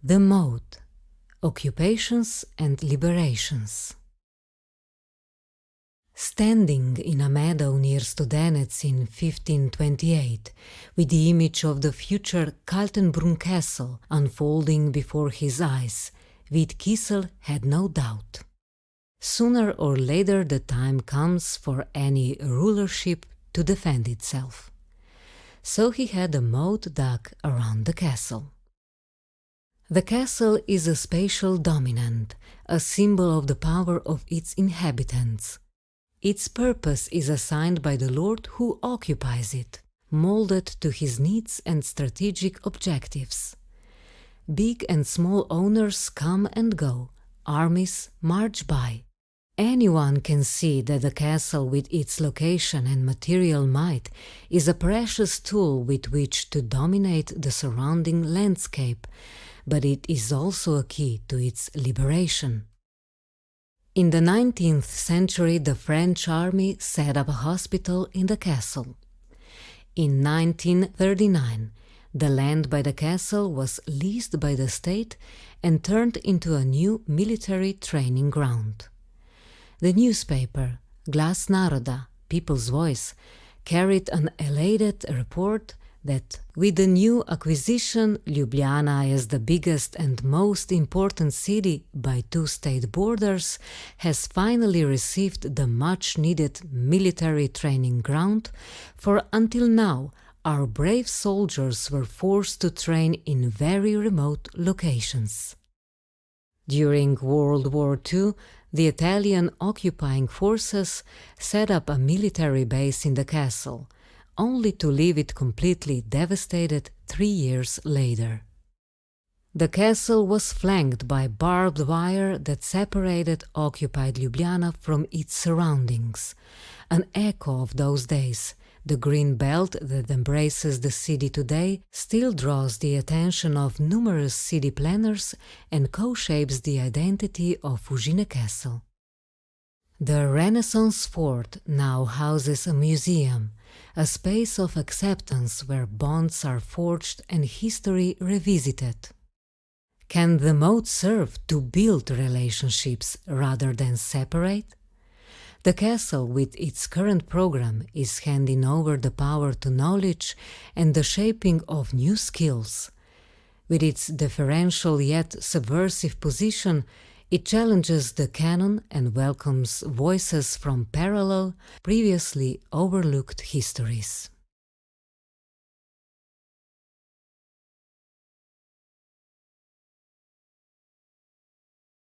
The moat, occupations and liberations. Standing in a meadow near Studenec in 1528, with the image of the future Kaltenbrunn Castle unfolding before his eyes, Wied had no doubt. Sooner or later the time comes for any rulership to defend itself. So he had a moat dug around the castle. The castle is a spatial dominant, a symbol of the power of its inhabitants. Its purpose is assigned by the lord who occupies it, molded to his needs and strategic objectives. Big and small owners come and go, armies march by. Anyone can see that the castle with its location and material might is a precious tool with which to dominate the surrounding landscape, but it is also a key to its liberation. In the 19th century, the French army set up a hospital in the castle. In 1939, the land by the castle was leased by the state and turned into a new military training ground. The newspaper, Glas Naroda, People's Voice, carried an elated report that with the new acquisition, Ljubljana as the biggest and most important city by two state borders has finally received the much-needed military training ground, for until now our brave soldiers were forced to train in very remote locations. During World War II, the Italian occupying forces set up a military base in the castle, only to leave it completely devastated 3 years later. The castle was flanked by barbed wire that separated occupied Ljubljana from its surroundings, an echo of those days. The green belt that embraces the city today still draws the attention of numerous city planners and co-shapes the identity of Fužine Castle. The Renaissance fort now houses a museum, a space of acceptance where bonds are forged and history revisited. Can the moat serve to build relationships rather than separate? The castle, with its current program, is handing over the power to knowledge and the shaping of new skills. With its deferential yet subversive position, it challenges the canon and welcomes voices from parallel, previously overlooked histories.